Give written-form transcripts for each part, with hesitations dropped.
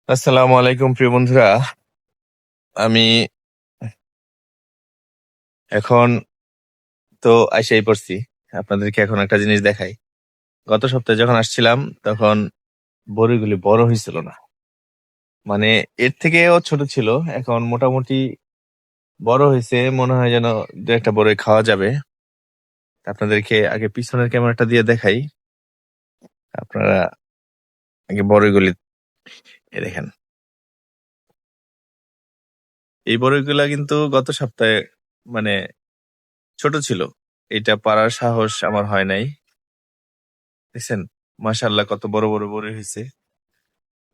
আসসালামু আলাইকুম প্রিয় বন্ধুরা। আমি এখন তো আইসাই পড়ছি। আপনাদেরকে এখন একটা জিনিস দেখাই। গত সপ্তাহে যখন আসছিলাম তখন বড়ইগুলি বড় হয়েছিল না, মানে এর থেকেও ছোট ছিল। এখন মোটামুটি বড় হয়েছে, মনে হয় যেন দু একটা বড়ই খাওয়া যাবে। আপনাদেরকে আগে পিছনের ক্যামেরাটা দিয়ে দেখাই। আপনারা আগে বড়ইগুলি দেখেন। এই বড়ইগুলা কিন্তু গত সপ্তাহে মানে ছোট ছিল, এটা পারার সাহস আমার হয় নাই। দেখছেন, মাশাআল্লাহ কত বড় বড় বড়ই হয়েছে।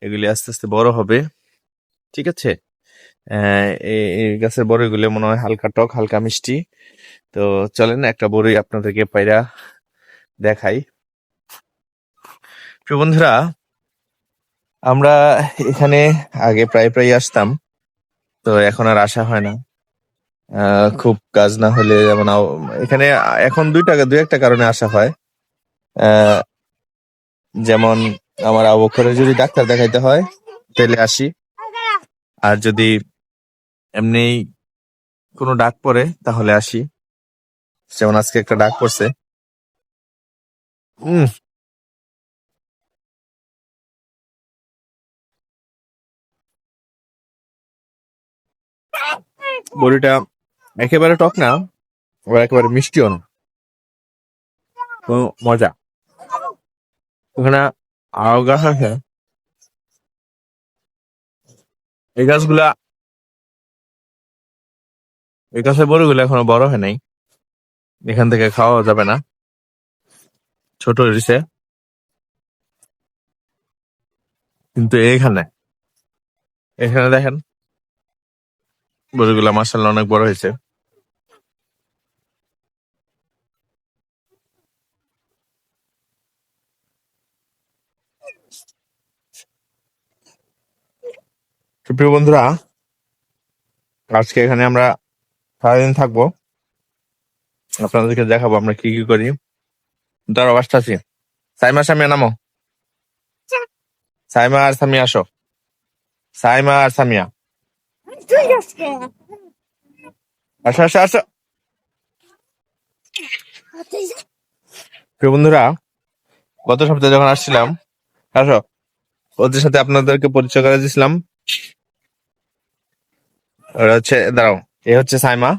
এগুলি আস্তে আস্তে বড় হবে, ঠিক আছে। এই গাছের বড়ইগুলো মনে হয় হালকা টক হালকা মিষ্টি। তো চলেন একটা বড়ই আপনাদেরকে পাইরা দেখাই। প্রিয় বন্ধুরা, আমরা এখানে আগে প্রায় প্রায় আসতাম, তো এখন আর আসা হয় না। খুব কাজ না হলে যেমন এখানে এখন দুই একটা কারণে আসা হয়। আহ, যেমন আমার আবু বকরের যদি ডাক্তার দেখাইতে হয় তাহলে আসি, আর যদি এমনি কোনো ডাক পড়ে তাহলে আসি। যেমন আজকে একটা ডাক পড়ছে। উম বড়িটা একেবারে টক না, আবার একেবারে মিষ্টিও না, তো মজা। ওখানে আরো গাছ আছে, এই গাছগুলা, এই গাছের বড়িগুলো এখনো বড় হয় নাই, এখান থেকে খাওয়া যাবে না, ছোট হয়েছে। কিন্তু এখানে এখানে দেখেন বড়িগুলা মাশাআল্লাহ অনেক বড় হয়েছে। তো প্রিয় বন্ধুরা, আজকে এখানে আমরা সারাদিন থাকবো, আপনাদেরকে দেখাবো আমরা কি কি করি। তার অবস্থা আছি। সাইমা সামিয়া নামো, সাইমা আর সামিয়া আসো, সাইমা আর সামিয়া আসো আসো আসো। প্রিয় বন্ধুরা, গত সপ্তাহে যখন আসছিলাম, আসো, ওদের সাথে আপনাদেরকে পরিচয় করে দিয়েছিলাম। ওরা হচ্ছে, দাঁড়াও, এ হচ্ছে সাইমা,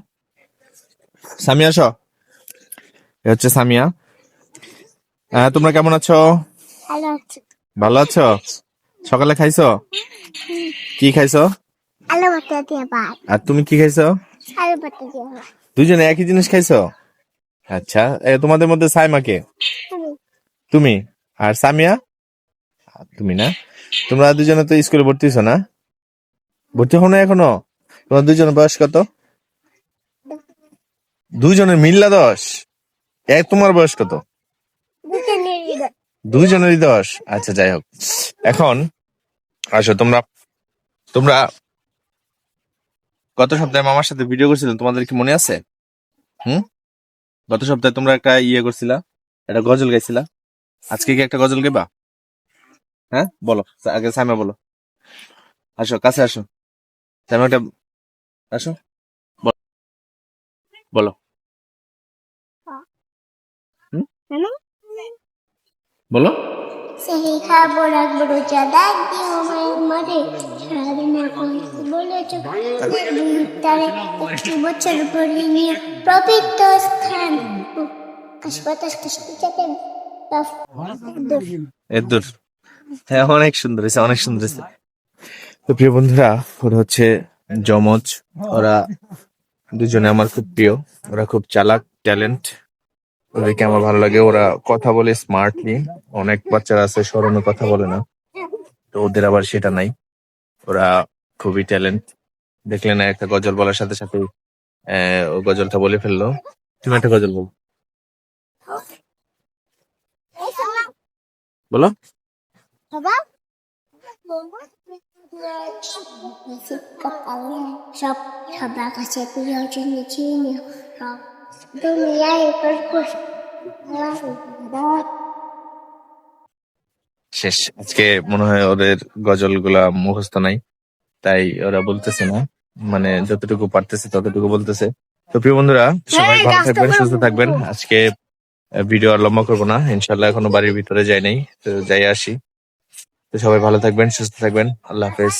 সামিয়া আসো, এ হচ্ছে সামিয়া। তোমরা কেমন আছো? ভালো আছি। ভালো আছো? সকালে খাইছো? কি খাইছো? আলু ভর্তা দিয়ে ভাত। আর তুমি কি খাইছো? আলু ভর্তা দিয়ে ভাত। দুজনে একই জিনিস খাইছো? আচ্ছা, তোমাদের মধ্যে সাইমা কে? তুমি? তুমি। আর সামিয়া? তুমি না। তোমরা দুজনে তো স্কুলে ভর্তি হইছো না? ভর্তি হও না এখনো? তোমার দুজনের বয়স কত? দুইজনের মিল্লা 10? তোমার বয়স কত? দুজনেরই দশ। দুইজনেরই 10? আচ্ছা, যাই হোক। এখন আসো, তোমরা তোমরা গত সপ্তাহে মামার সাথে ভিডিও করছিলে, তোমাদের কি মনে আছে? হুম, গত সপ্তাহে তোমরা একটা ইয়ে করছিলা, একটা গজল গাইছিলা। আজকে কি একটা গজল গাইবা? হ্যাঁ, বলো। আগে সাইমা বলো। আসো, কাছে আসো। সাইমা একটা, আসো, বলো। হুম, হ্যালো, বলো। সেই খাবো রাখবো রোজা দাগ দিও মায়ের মারে সারাদিন এখন বলেছ তারে একটি বছর পরে নিয়ে পবিত্র স্থান হাসপাতাল যাতে এদুর, হ্যাঁ, অনেক সুন্দর হয়েছে, অনেক সুন্দর হয়েছে। তো প্রিয় বন্ধুরা, ওরা হচ্ছে যমজ। ওরা দুজনে আমার খুব প্রিয়। ওরা খুব চালাক, ট্যালেন্ট। ওদেরকে আমার ভালো লাগে। ওরা কথা বলে স্মার্টলি। অনেক বাচ্চারা আছে স্মরণে কথা বলে না, তো ওদের আবার সেটা নাই। ওরা খুবই ট্যালেন্ট। দেখলে না, একটা গজল বলার সাথে সাথে ও গজলটা বলে ফেললো। তুমি একটা গজল বলো, বলো। বাবা সব সবার কাছে প্রিয়জন চিনি সব দুনিয়ায় শেষ। আজকে মনে হয় ওদের গজল গুলা মুখস্থ নাই, তাই ওরা বলতেছে না, মানে যতটুকু পারতেছে ততটুকু বলতেছে। তো প্রিয় বন্ধুরা, সবাই ভালো থাকবেন, সুস্থ থাকবেন। আজকে ভিডিও আর লম্বা করবো না, ইনশাল্লাহ এখনো বাড়ির ভিতরে যাই নাই, তো যাই আসি। তো সবাই ভালো থাকবেন, সুস্থ থাকবেন, আল্লাহ হাফেজ।